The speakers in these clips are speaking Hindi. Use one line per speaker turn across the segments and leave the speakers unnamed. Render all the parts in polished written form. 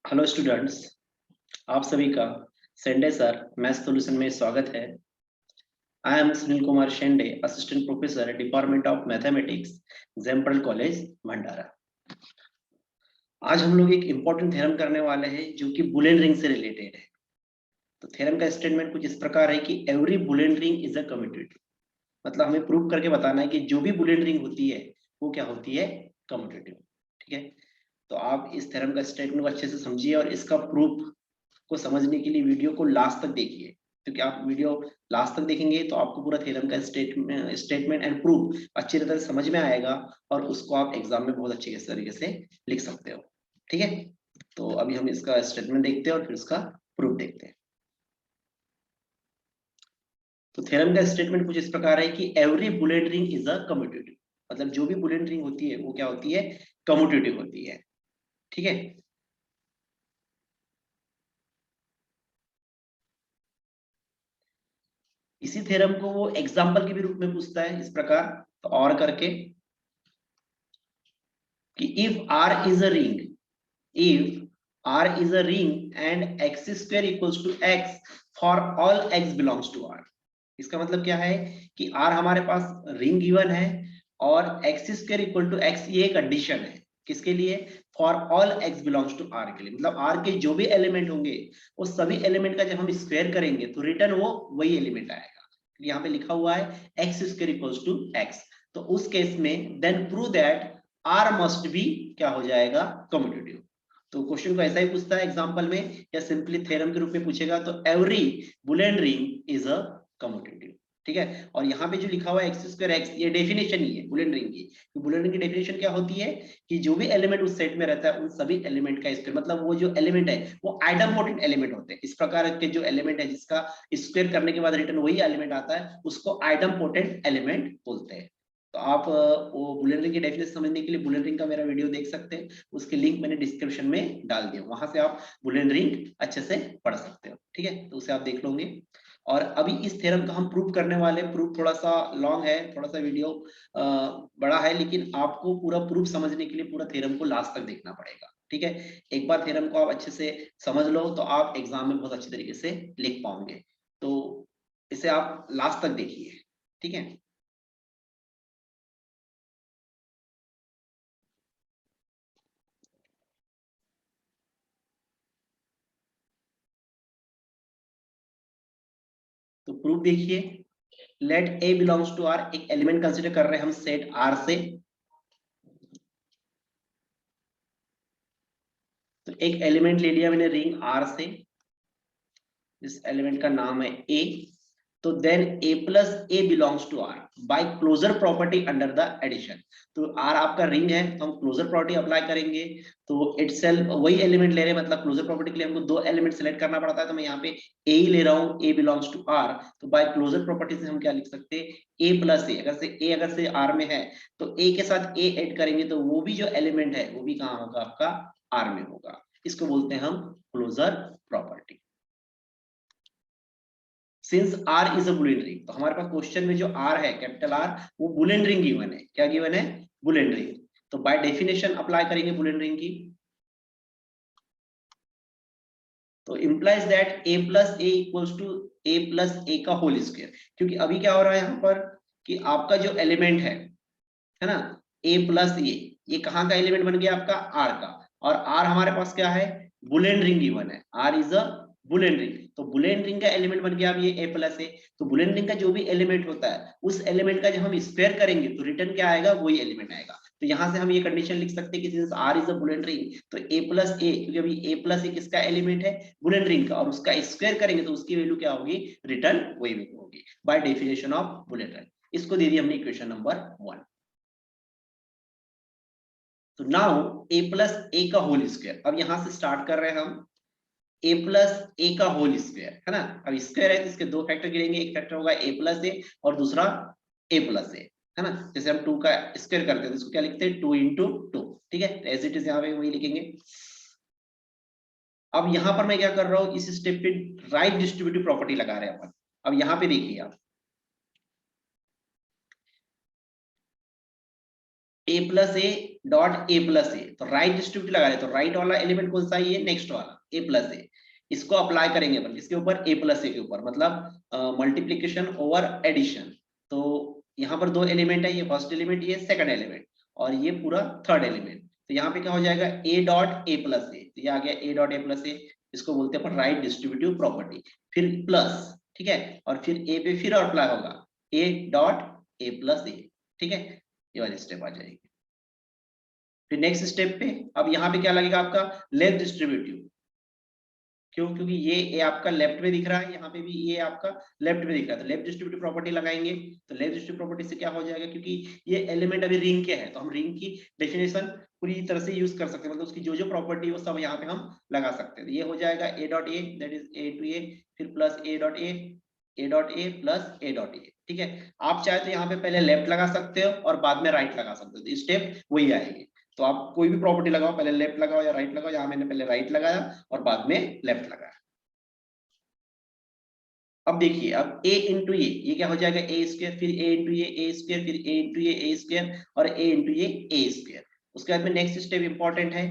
हेलो स्टूडेंट्स, आप सभी का संडे सर मैथ सॉल्यूशन में स्वागत है। I am Sunil Kumar Shende, assistant professor department of mathematics, जेम्पल कॉलेज भंडारा। आज हम लोग एक इम्पोर्टेंट थ्योरम करने वाले हैं जो कि बुलियन रिंग से रिलेटेड है। तो थ्योरम का स्टेटमेंट कुछ इस प्रकार है कि every Boolean ring is a commutative. मतलब हमें प्रूव करके बताना है कि जो भी बुलियन रिंग होती है वो क्या होती है, कम्यूटेटिव। ठीक है, तो आप इस थ्योरम का स्टेटमेंट को अच्छे से समझिए और इसका प्रूफ को समझने के लिए वीडियो को लास्ट तक देखिए, क्योंकि आप वीडियो लास्ट तक देखेंगे तो आपको पूरा थ्योरम का स्टेटमेंट एंड प्रूफ अच्छी तरह से समझ में आएगा और उसको आप एग्जाम में बहुत अच्छे तरीके से लिख सकते हो। ठीक है, तो अभी हम इसका स्टेटमेंट देखते हैं और फिर उसका प्रूफ देखते हैं। तो थ्योरम का स्टेटमेंट कुछ इस प्रकार है कि every bullet ring is a commutative. मतलब जो भी बुलेट रिंग होती है वो क्या होती है, कम्यूटेटिव होती है। ठीक है, इसी थ्योरम को वो एग्जाम्पल के भी रूप में पूछता है इस प्रकार, तो और करके कि if R is a ring, if R is a ring and x square equals to x for all x belongs to R। इसका मतलब क्या है कि R हमारे पास रिंग गिवन है और x square equal to x ये कंडीशन है किसके लिए, for all x belongs to R के लिए। मतलब R के जो भी एलिमेंट होंगे वो सभी एलिमेंट का जब हम स्क्वायर करेंगे तो रिटर्न वो वही एलिमेंट आएगा। यहाँ पे लिखा हुआ है x square equals to x, तो उस केस में then prove that R must be क्या हो जाएगा, कम्यूटेटिव। तो क्वेश्चन को ऐसा ही पूछता है एग्जांपल में या सिंपली थ्योरम के रूप में पूछेगा तो every Boolean ring is a commutative. ठीक है, और यहाँ पे जो लिखा हुआ है एक्स स्क्वायर एक्स, ये डेफिनेशन ही है बुलियन रिंग की। तो बुलियन रिंग की डेफिनेशन क्या होती है कि जो भी एलिमेंट उस सेट में रहता है उन सभी एलिमेंट का स्क्वायर, मतलब वो जो एलिमेंट है वो आइडम्पोटेंट एलिमेंट होते हैं। इस प्रकार के जो एलिमेंट है जिसका स्क्वायर करने के बाद रिटर्न वही एलिमेंट आता है उसको आइडम्पोटेंट एलिमेंट बोलते हैं। तो आप वो बुलियन रिंग की डेफिनेशन समझने के लिए बुलियन रिंग का मेरा वीडियो देख सकते हैं, उसके लिंक मैंने डिस्क्रिप्शन में डाल दिया, वहां से आप बुलियन रिंग अच्छे से पढ़ सकते हो। ठीक है, तो उसे आप देख लोगे। और अभी इस थ्योरम का हम प्रूफ करने वाले, प्रूफ थोड़ा सा लॉन्ग है, थोड़ा सा वीडियो बड़ा है, लेकिन आपको पूरा प्रूफ समझने के लिए पूरा थ्योरम को लास्ट तक देखना पड़ेगा। ठीक है, एक बार थ्योरम को आप अच्छे से समझ लो तो आप एग्जाम में बहुत अच्छे तरीके से लिख पाओगे। तो इसे आप लास्ट तक देखिए। ठीक है, तो प्रूफ देखिए। Let a belongs to R, एक एलिमेंट कंसीडर कर रहे हैं हम सेट आर से। तो एक एलिमेंट ले लिया मैंने रिंग आर से, इस एलिमेंट का नाम है ए। तो then a plus a belongs to R by closure property under the addition. तो आर आपका रिंग है तो हम क्लोजर प्रॉपर्टी अप्लाई करेंगे। तो इटसेल्फ वही एलिमेंट ले रहे हैं, मतलब क्लोजर प्रॉपर्टी के लिए हमको दो एलिमेंट सेलेक्ट करना पड़ता है, तो मैं यहाँ पे ए ही ले रहा हूँ, ए बिलोंग्स टू आर। तो बाय क्लोजर प्रॉपर्टी से हम क्या लिख सकते हैं, ए प्लस ए, अगर से आर में है तो ए के साथ ए ऐड करेंगे तो वो भी जो एलिमेंट है वो भी कहाँ होगा, आपका आर में होगा। इसको बोलते हैं हम closure property. Since R is a Boolean ring, तो हमारे पास क्वेश्चन में जो आर है कैपिटल आर वो बुलियन रिंग गिवन है। क्या गिवन है, बुलियन रिंग। तो बाय डेफिनेशन अप्लाई करेंगे बुलियन रिंग की, तो implies that a plus a equals to a plus a का होल स्क्वायर। क्योंकि अभी क्या हो रहा है यहाँ पर कि आपका जो एलिमेंट है ना, ए प्लस ये कहाँ का एलिमेंट बन गया, आपका आर का। और आर हमारे पास क्या है, बुलियन रिंग गिवन है, R is a Boolean ring. तो बुलियन रिंग का एलिमेंट बन गया अब ये ए प्लस ए। तो बुलियन रिंग का जो भी एलिमेंट होता है उस एलिमेंट का जब हम स्क्वायर करेंगे तो रिटर्न क्या आएगा, वही एलिमेंट आएगा। तो यहां से हम ये कंडीशन लिख सकते हैं कि since R is a Boolean ring, तो ए प्लस ए, क्योंकि अभी ए प्लस ए किसका एलिमेंट है, बुलियन रिंग का, और उसका स्क्वायर करेंगे तो उसकी वैल्यू क्या होगी, रिटर्न वही वैल्यू होगी by definition of Boolean ring. इसको दे दिया हमने इक्वेशन नंबर 1। तो नाउ ए प्लस ए का होल स्क्वायर, अब यहां से स्टार्ट कर रहे हैं हम, ए प्लस ए का होल स्क्वायर है ना। अब स्क्वायर है तो इसके दो फैक्टर गिरेंगे, एक फैक्टर होगा ए प्लस ए और दूसरा ए प्लस ए, है ना। जैसे हम 2 का स्क्वायर करते हैं तो इसको क्या लिखते हैं, 2 इंटू 2। ठीक है, एज इट इज यहाँ पे वही लिखेंगे। अब यहाँ पर मैं क्या कर रहा हूँ, इस स्टेप पे राइट डिस्ट्रीब्यूटिव प्रॉपर्टी लगा रहे हैं अपन। अब यहाँ पे देखिए आप, a plus a dot a plus a, तो राइट डिस्ट्रीब्यूटिव लगा रहे, तो राइट वाला एलिमेंट कौन सा है, ये नेक्स्ट वाला ए प्लस ए। इसको अप्लाई करेंगे अपन किसके ऊपर, ए प्लस ए के ऊपर, मतलब मल्टीप्लीकेशन ओवर एडिशन। तो यहाँ पर दो एलिमेंट है, ये फर्स्ट एलिमेंट, ये सेकंड एलिमेंट, और ये पूरा थर्ड एलिमेंट। तो यहाँ पे क्या हो जाएगा, a dot a plus a, तो ये आ गया ए डॉट ए प्लस ए, इसको बोलते हैं अपन राइट डिस्ट्रीब्यूटिव प्रॉपर्टी। फिर प्लस, ठीक है, और फिर ए पे फिर अप्लाई होगा ए डॉट ए प्लस ए, ठीक है, ये वाली स्टेप आ जाएगी। फिर नेक्स्ट स्टेप पे अब यहाँ पे क्या लगेगा आपका, लेफ्ट डिस्ट्रीब्यूटिव। क्यों, क्योंकि ये ए आपका लेफ्ट में दिख रहा है, यहाँ पे भी ये आपका लेफ्ट में दिख रहा है, तो लेफ्ट डिस्ट्रीब्यूटिव प्रॉपर्टी लगाएंगे। तो लेफ्ट डिस्ट्रीब्यूटिव प्रॉपर्टी से क्या हो जाएगा, क्योंकि ये एलिमेंट अभी रिंग के है, तो हम रिंग की डेफिनेशन पूरी तरह से यूज कर सकते हैं, मतलब उसकी जो जो प्रॉपर्टी है वो सब यहाँ पे हम लगा सकते हैं। तो ये हो जाएगा a dot a, that is a two a, फिर plus a dot a, a dot a plus a dot a, ठीक है। आप चाहे तो यहाँ पे पहले लेफ्ट लगा सकते हो और बाद में राइट लगा सकते हो, तो स्टेप वही आएगी। तो आप कोई भी प्रॉपर्टी लगाओ, पहले लेफ्ट लगाओ या राइट लगाओ, यहाँ मैंने पहले राइट लगाया और बाद में लेफ्ट लगाया। अब देखिए, अब a इंटू ये क्या हो जाएगा, ए स्क्वायर, फिर a इंटू ये a स्क्वायर, फिर a इंटू ये a स्क्वायर, और a इंटू ये a स्क्वायर। उसके बाद में नेक्स्ट स्टेप इंपॉर्टेंट है।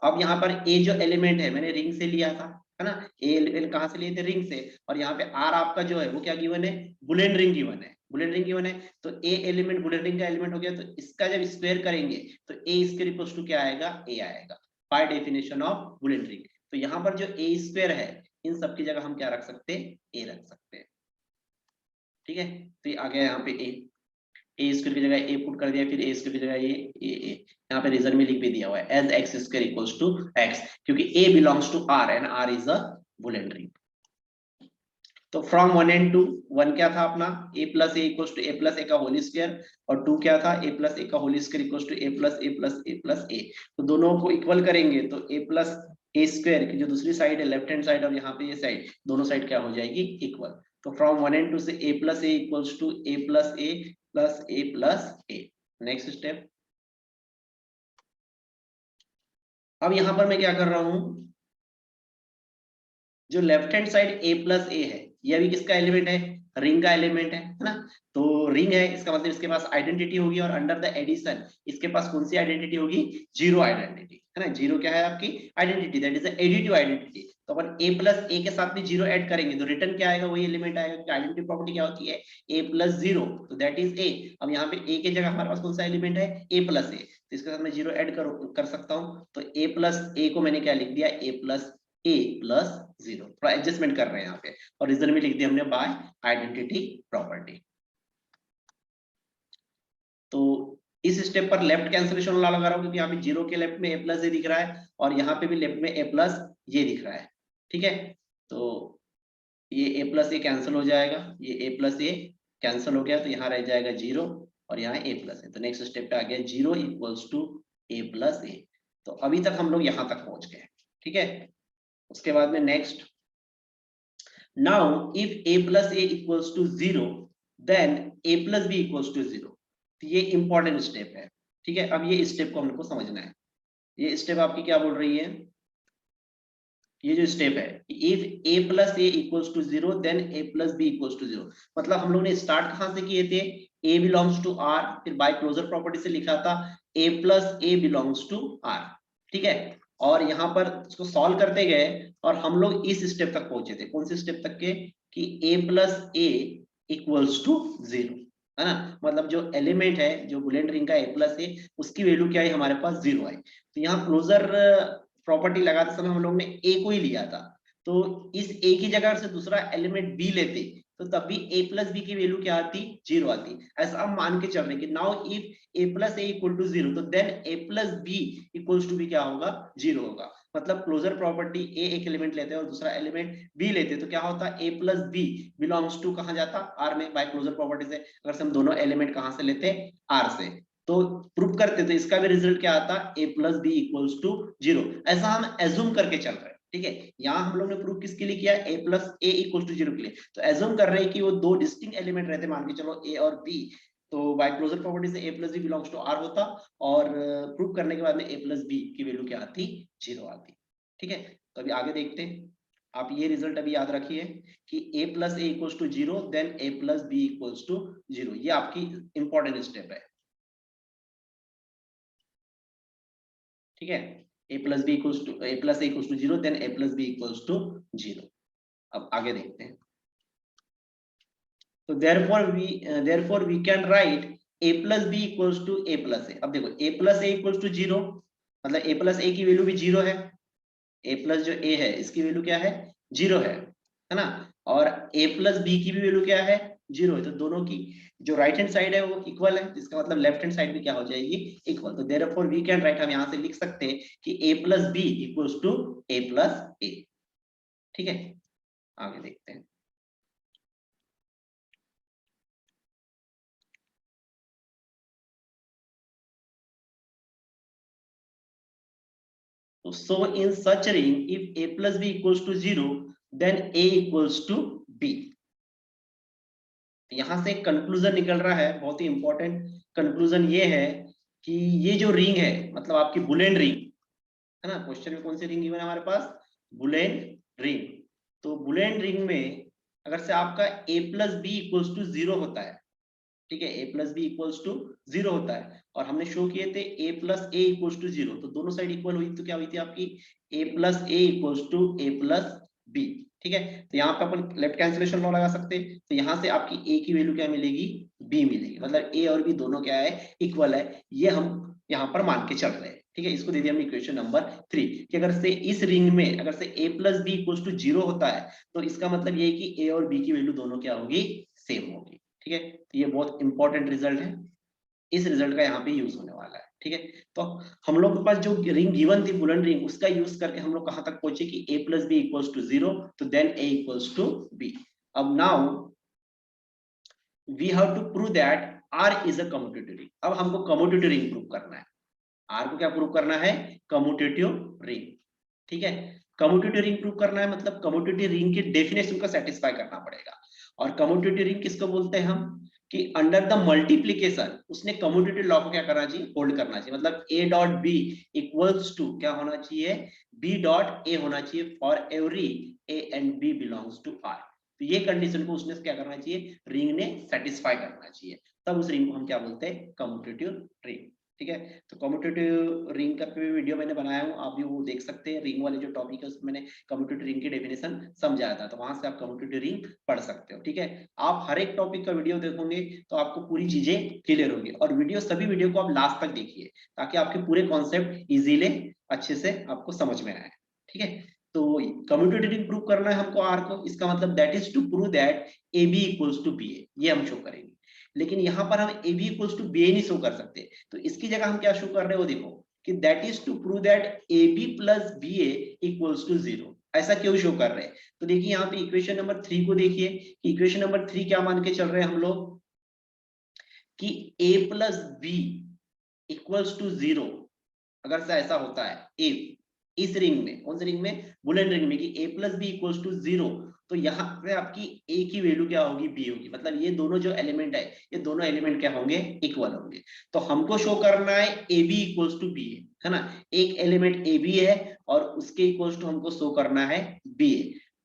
अब यहाँ पर a जो एलिमेंट है मैंने रिंग से लिया था, है ना, a एलिमेंट कहाँ से लिए थे, रिंग से, और यहाँ पे r आपका जो है वो क्या गिवन है, बुलियन रिंग गिवन है, बुलियन रिंग गिवन है। तो a एलिमेंट बुलियन रिंग का एलिमेंट हो गया, तो इसका जब स्क्वायर करेंगे तो a स्क्वायर इक्वल्स टू क्या आएगा, a आएगा, by definition of Boolean ring. तो यहाँ पर जो a स्क्वायर है, इन सब की जगह हम क्या रख सकते हैं, a रख सकते हैं, ठीक है। तो ये आ गया यहाँ पे ए स्क्वायर की जगह ए पुट कर दिया, फिर ए स्क्वायर की जगह ये यहाँ पे रिजल्ट में लिख भी दिया हुआ है as x square equals to x, क्योंकि a belongs to R and R is a Boolean ring. तो फ्रॉम 1 एंड 2, 1 क्या था अपना, a plus a equals to a plus a का होल स्क्वायर, और 2 क्या था, ए प्लस ए का whole square equals to a plus a plus a plus a. तो दोनों को इक्वल करेंगे तो ए प्लस ए स्क्वायर की जो दूसरी साइड है, लेफ्ट हैंड साइड, और यहाँ पे ये साइड, दोनों साइड क्या हो जाएगी, इक्वल। तो फ्रॉम 1 एंड 2 से a plus a equals to a plus a plus a plus a. Next step, अब यहाँ पर मैं क्या कर रहा हूं, जो left hand side a plus a है, ये अभी किसका एलिमेंट है, रिंग का एलिमेंट है ना। तो रिंग है, इसका मतलब इसके पास आइडेंटिटी होगी, और अंडर द एडिशन इसके पास कौन सी आइडेंटिटी होगी, जीरो आइडेंटिटी, है ना। जीरो क्या है आपकी identity, that is additive identity. तो अपन a प्लस ए के साथ में जीरो ऐड करेंगे तो रिटर्न क्या आएगा, वही एलिमेंट आएगा। आइडेंटिटी प्रॉपर्टी क्या होती है, a प्लस जीरो, तो दैट इज a। अब यहाँ पे a की जगह हमारे पास कौन सा एलिमेंट है, a प्लस ए, तो इसके साथ मैं जीरो ऐड कर सकता हूँ। तो a प्लस ए को मैंने क्या लिख दिया, a plus a plus zero, थोड़ा एडजस्टमेंट कर रहे हैं यहाँ पे, और रिजल्ट में लिख दिया हमने बाय आइडेंटिटी प्रॉपर्टी। तो इस स्टेप पर लेफ्ट कैंसिलेशन लगा रहा हूं, क्योंकि यहाँ पे जीरो के लेफ्ट में ए प्लस ए दिख रहा है, और यहाँ पे भी लेफ्ट में ए प्लस ये दिख रहा है, ठीक है। तो ये ए प्लस ए कैंसिल हो जाएगा, ये ए प्लस ए कैंसिल हो गया, तो यहाँ रह जाएगा जीरो, और यहाँ ए प्लस ए। तो नेक्स्ट स्टेप पे आ गया zero equals to a plus a. तो अभी तक हम लोग यहाँ तक पहुंच गए, ठीक है। उसके बाद में next, now if a plus a equals to 0 then a plus b equals to 0। तो ये इंपॉर्टेंट स्टेप है, ठीक है। अब ये स्टेप को हमको समझना है। ये स्टेप आपकी क्या बोल रही है, ये जो स्टेप है, if a plus a equals to 0 then a plus b equals to 0, मतलब हम लोग ने स्टार्ट कहां से किए थे, a belongs to r, फिर बाय क्लोजर प्रॉपर्टी से लिखा था a plus a belongs to r, ठीक है। और यहाँ पर इसको सॉल्व करते गए और हम लोग इस स्टेप तक पहुंचे थे, कौन से स्टेप तक के, कि a plus a equals to 0, है ना। मतलब जो एलिमेंट है, जो बुलियन रिंग का a प्लस ए, उसकी वैल्यू क्या है, हमारे पास 0 आई। तो यहाँ क्लोजर प्रॉपर्टी लगाते समय हम लोग ने a को ही लिया था, तो इस a की जगह से दूसरा एलिमेंट b लेते तो तब भी a प्लस बी की वैल्यू क्या आती, 0 आती। ऐसा हम मान के चल रहे कि now if a plus a equal to 0, तो then a plus b equals to भी क्या होगा, 0 होगा। मतलब क्लोजर प्रॉपर्टी a एक एलिमेंट लेते हैं और दूसरा एलिमेंट b लेते तो क्या होता, a plus b belongs to कहां जाता, r में, बाय क्लोजर प्रॉपर्टी से। अगर से हम दोनों एलिमेंट कहां से लेते, r से, तो प्रूव करते तो इसका भी रिजल्ट क्या आता, a plus b equals to 0। ऐसा हम एज्यूम करके चल रहे हैं, ठीक है। यहाँ हम लोग ने प्रूफ किसके लिए किया, a plus a equal to 0 के लिए। तो एज्यूम कर रहे हैं कि वो दो डिस्टिंक्ट एलिमेंट रहते, मान के चलो a और b, तो बाय क्लोजर प्रॉपर्टी से a plus b belongs to r होता, और प्रूव करने के बाद में a प्लस बी की वैल्यू क्या आती, 0 आती, ठीक है। तो अभी आगे देखते हैं। आप ये रिजल्ट अभी याद रखिए कि a plus a equals to 0 then a plus b equals to 0, ये आपकी इंपॉर्टेंट स्टेप है। ठीक है, a plus b equals to a plus a equals to 0, then a plus b equals to 0। अब आगे देखते हैं। तो therefore we can write a plus b equals to a plus a। अब देखो a plus a equals to 0, मतलब a plus a की वैल्यू भी 0 है, a प्लस जो a है इसकी वैल्यू क्या है 0 है ना, और a प्लस b की भी वैल्यू क्या है 0 है। तो दोनों की जो राइट हैंड साइड है वो इक्वल है, इसका मतलब लेफ्ट हैंड साइड भी क्या हो जाएगी इक्वल। तो therefore we can write, हम यहाँ से लिख सकते हैं कि a plus b equals to a plus a। ठीक है, आगे देखते हैं। So in such ring, if a plus b equals to 0, then a equals to b। यहां से कंक्लूजन निकल रहा है, बहुत ही इंपॉर्टेंट कंक्लूजन ये है कि ये जो रिंग है मतलब आपकी बुलेन रिंग है ना, क्वेश्चन में कौन सी रिंग गिवन है हमारे पास, बुलेन रिंग। तो बुलेन रिंग में अगर से आपका a plus b equals to 0 होता है, ठीक है, a plus b equals to 0 होता है, और हमने शो किए थे a plus a equals to 0, तो दोनों साइड इक्वल हुई तो क्या हुई थी आपकी a plus a equals to a plus b. ठीक है, तो यहाँ पे अपन लेफ्ट कैंसिलेशन लॉ लगा सकते हैं, तो यहाँ से आपकी a की वैल्यू क्या मिलेगी b मिलेगी, मतलब a और b दोनों क्या है इक्वल है, ये हम यहाँ पर मान के चल रहे हैं। ठीक है, इसको दे दिया हमने इक्वेशन नंबर 3 कि अगर से इस रिंग में अगर से a plus b equals to 0 होता है तो इसका मतलब ये है कि a और b की वैल्यू दोनों क्या होगी सेम होगी। ठीक है, तो ये बहुत इंपॉर्टेंट रिजल्ट है, इस रिजल्ट का यहाँ पे यूज होने वाला है। ठीक है, तो हम लोग के पास जो रिंग गिवन थी बुलेन रिंग, उसका यूज करके हम लोग कहां तक पहुंचे कि a plus b equals to 0, तो then a equals to b। अब now we have to prove that r is a commutative ring. अब हमको कम्यूटेटिव रिंग प्रूव करना है, r को क्या प्रूव करना है कम्यूटेटिव रिंग। ठीक है, कम्यूटेटिव रिंग प्रूव करना है मतलब कम्यूटेटिव रिंग की डेफिनेशन को सेटिस्फाई करना पड़ेगा। और कम्यूटेटिव रिंग किसको बोलते हैं हम कि अंडर द मल्टीप्लीकेशन उसने कम्यूटेटिव लॉ को क्या करना चाहिए होल्ड करना चाहिए, मतलब a dot b equals to क्या होना चाहिए b डॉट a होना चाहिए for every a and b belongs to r। तो ये कंडीशन को उसने क्या करना चाहिए रिंग ने सेटिस्फाई करना चाहिए, तब उस रिंग को हम क्या बोलते हैं कम्यूटेटिव रिंग। ठीक है, तो कम्यूटेटिव रिंग का भी वीडियो मैंने बनाया हूँ, आप भी वो देख सकते हैं, रिंग वाले जो टॉपिक है उसमें मैंने कम्यूटेटिव रिंग की डेफिनेशन समझाया था, तो वहां से आप कम्यूटेटिव रिंग पढ़ सकते हो। ठीक है, आप हर एक टॉपिक का वीडियो देखोगे तो आपको पूरी चीजें क्लियर होगी, और वीडियो सभी वीडियो को आप लास्ट तक देखिए ताकि आपके पूरे कॉन्सेप्ट इजीली अच्छे से आपको समझ में आए। ठीक है, तो कम्यूटेटिव रिंग प्रूव करना है हमको आर को, इसका मतलब that is to prove that a b equals to b a, ये हम शो करेंगे। लेकिन यहाँ पर हम a b equals to b a नहीं शो कर सकते, तो इसकी जगह हम क्या शो कर रहे हो देखो कि that is to prove that a b plus b a equals to 0। ऐसा क्यों शो कर रहे हैं, तो देखिए यहाँ पे इक्वेशन नंबर 3 को देखिए कि इक्वेशन नंबर 3 क्या मान के चल रहे हैं हम लोग कि a plus b equals to 0। अगर से ऐसा होता है इफ इस रिंग में, कौन सी रिंग में बुलेन रिंग में, कि a plus b equals to 0, तो यहाँ पे आपकी a की वैल्यू क्या होगी b होगी, मतलब ये दोनों जो एलिमेंट है ये दोनों एलिमेंट क्या होंगे इक्वल होंगे। तो हमको शो करना है a b equals to b है ना, एक एलिमेंट a b है और उसके इक्वल्स टू हमको शो करना है b।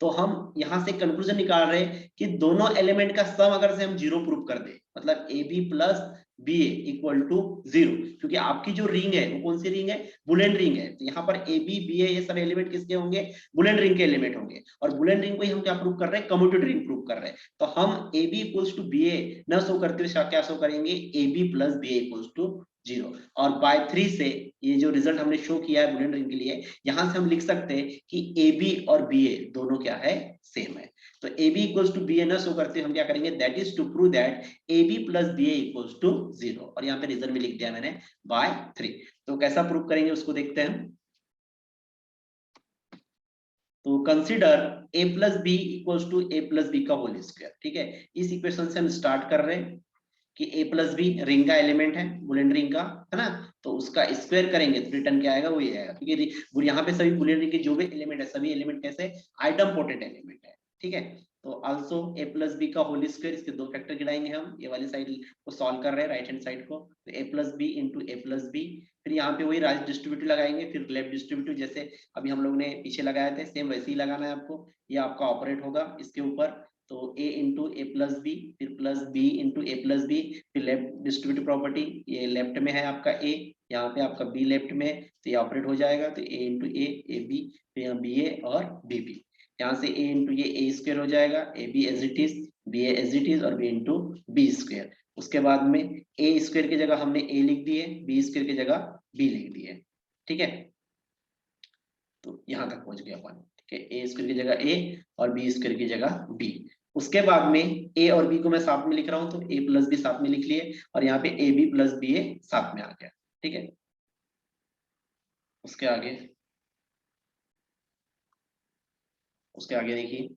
तो हम यहाँ से कंक्लूजन निकाल रहे हैं कि दोनों एलिमेंट का सम अगर से हम 0 प्रूव कर दे, मतलब a b plus b a equal to 0, क्योंकि आपकी जो रिंग है वो कौन सी रिंग है बुलेन रिंग है, तो यहाँ पर ए बी बी ए ये सब एलिमेंट किसके होंगे बुलेन रिंग के एलिमेंट होंगे, और बुलेन रिंग को ही हम क्या प्रूव कर रहे हैं कम्यूटेटिव रिंग प्रूव कर रहे हैं। तो हम a b equals to b a न शो करते हुए क्या शो करेंगे a b plus b a equals to 0, और बाय 3 से ये जो रिजल्ट हमने शो किया है बुलेन रिंग के लिए, यहां से हम लिख सकते हैं कि ए बी और बी ए दोनों क्या है सेम है। तो a b equals to b a न शो करते हम क्या करेंगे that is to prove that a b plus b a equals to 0, और यहाँ पे रिजल्ट में लिख दिया मैंने बाय 3। तो कैसा प्रूव करेंगे उसको देखते हैं। तो consider a plus b equals to a plus b का होल स्क्वायर। ठीक है, इस इक्वेशन से हम स्टार्ट कर रहे हैं कि a प्लस बी रिंग का एलिमेंट है बुलेन रिंग का है ना, तो उसका स्क्वायर करेंगे तो रिटर्न क्या आएगा वही आएगा, क्योंकि यहाँ पे सभी बुलेन रिंग के जो भी एलिमेंट है सभी एलिमेंट कैसे आइटम पोटेंट एलिमेंट है। ठीक है, तो आल्सो a प्लस बी का होल स्क्वायर, इसके दो फैक्टर गिराएंगे हम, ये वाली साइड को सॉल्व कर रहे हैं राइट हैंड साइड को, तो a plus b into a plus b, फिर यहाँ पे वही राइट डिस्ट्रीब्यूटिव लगाएंगे, फिर लेफ्ट डिस्ट्रीब्यूटिव जैसे अभी हम लोग ने पीछे लगाए थे सेम वैसे ही लगाना है आपको, ये आपका ऑपरेट होगा इसके ऊपर, तो a into a plus b, फिर plus b into a plus b, फिर लेफ्ट डिस्ट्रीब्यूटिव प्रॉपर्टी, ये लेफ्ट में है आपका a, यहाँ पे आपका b लेफ्ट में, तो ये ऑपरेट हो जाएगा, तो a इंटू ए बी, फिर यहाँ बी ए और बी बी, यहाँ से a इंटू ये ए स्क्वायर हो जाएगा, a b as it is, b a as it is, और b इंटू बी स्क्वायर। उसके बाद में ए स्क्वायर की जगह हमने a लिख दिए, बी स्क्वायर की जगह b लिख दिए, ठीक है। तो यहाँ तक पहुंच गया अपन, ठीक है, ए स्क्वायर की जगह a और बी स्क्वायर की जगह b। उसके बाद में a और b को मैं साथ में लिख रहा हूँ, तो a प्लस बी साथ में लिख लिए, और यहाँ पे ए बी प्लस बी ए साथ में आ गया, ठीक है। उसके आगे, उसके आगे देखिए,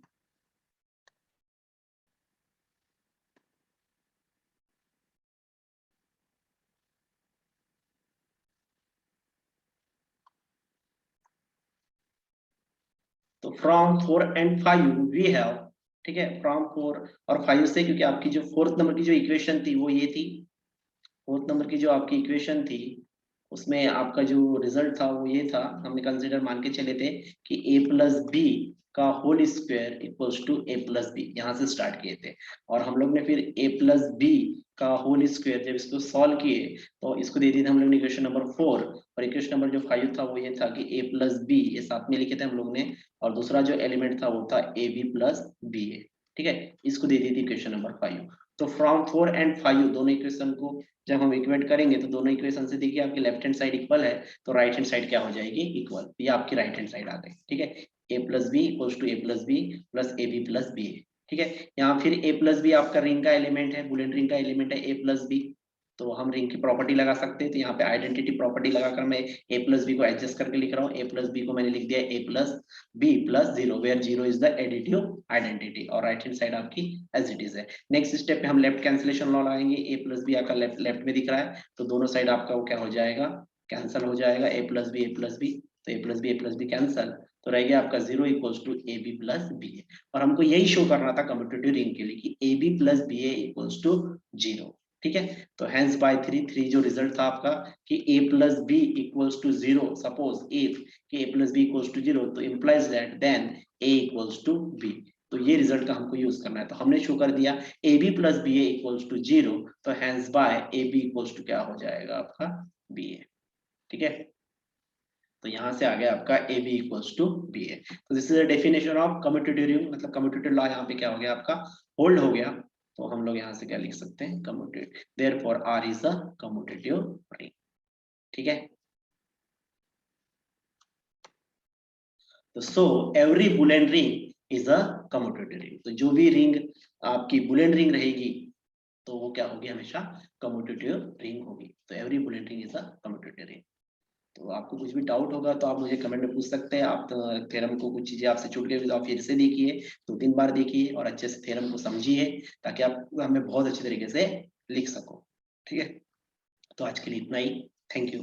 तो फ्रॉम 4 and 5 वी हैव, ठीक है, फ्रॉम 4 और 5 से, क्योंकि आपकी जो फोर्थ नंबर की जो इक्वेशन थी वो ये थी, फोर्थ नंबर की जो आपकी इक्वेशन थी उसमें आपका जो रिजल्ट था वो ये था, हमने कंसीडर मान के चले थे कि a प्लस बी का whole square equals to a plus b, यहाँ से स्टार्ट किए थे, और हम लोग ने फिर a प्लस बी का होल स्क्वायर जब इसको सॉल्व किए तो इसको दे दी थी हम लोग ने इक्वेशन नंबर 4, और इक्वेशन नंबर जो 5 था वो ये था कि a प्लस बी, ये साथ में लिखे थे हम लोग ने, और दूसरा जो एलिमेंट था वो था ए बी प्लस बी ए, ठीक है, इसको दे दी थी इक्वेशन नंबर 5। तो फ्रॉम 4 and 5 दोनों इक्वेशन को जब हम इक्वेट करेंगे तो दोनों इक्वेशन से देखिए आपकी लेफ्ट हैंड साइड इक्वल है, तो राइट हैंड साइड क्या हो जाएगी, इक्वल, ये आपकी राइट हैंड साइड आ गई, ठीक है। A plus b equals to a plus b plus a b plus b, ठीक है। यहाँ फिर ए प्लस बी आपका रिंग का एलिमेंट है, बुलियन रिंग का एलिमेंट है ए प्लस बी, तो हम रिंग की प्रॉपर्टी लगा सकते हैं, तो यहाँ पे आइडेंटिटी प्रॉपर्टी लगाकर मैं ए प्लस बी को एडजस्ट करके लिख रहा हूँ, ए प्लस बी को मैंने लिख दिया a plus b plus zero, where zero is the additive identity, और राइट हैंड साइड आपकी एज इट इज है। नेक्स्ट स्टेप पे हम लेफ्ट कैंसिलेशन लॉ लगाएंगे, ए प्लस बी आपका लेफ्ट लेफ्ट में दिख रहा है, तो दोनों साइड आपका वो क्या हो जाएगा, कैंसिल हो जाएगा, a plus b a plus b, तो ए प्लस बी कैंसिल, तो रह गया आपका zero equals to a b plus b a, और हमको यही शो करना था कम्यूटेटिव रिंग के लिए कि a b plus b a equals to zero, ठीक है। तो हेंस बाय थ्री जो रिजल्ट था आपका कि a plus b equals to zero, suppose if कि a plus b equals to zero, तो implies that then a equals to b, तो ये रिजल्ट का हमको यूज करना है, तो हमने शो कर दिया a b plus b a equals to zero, तो hence by a b equals to क्या हो जाएगा आपका बी ए, ठीक है। तो यहाँ से आ गया आपका a b equals to b a, तो this is the definition of commutative ring, मतलब कम्यूटेटिव लॉ यहाँ पे क्या हो गया आपका होल्ड हो गया, तो हम लोग यहाँ से क्या लिख सकते हैं, commutative, therefore R is a commutative ring, ठीक है। तो so every Boolean ring is a commutative ring, तो जो भी रिंग आपकी बुलियन रिंग रहेगी तो वो क्या होगी, हमेशा कम्यूटेटिव रिंग होगी, तो every Boolean ring is a commutative ring. तो आपको कुछ भी डाउट होगा तो आप मुझे कमेंट में पूछ सकते हैं, आप थ्योरम को कुछ चीजें आपसे छूट गई तो आप फिर से देखिए, 2-3 बार देखिए और अच्छे से थ्योरम को समझिए, ताकि आप हमें बहुत अच्छे तरीके से लिख सको, ठीक है। तो आज के लिए इतना ही, थैंक यू।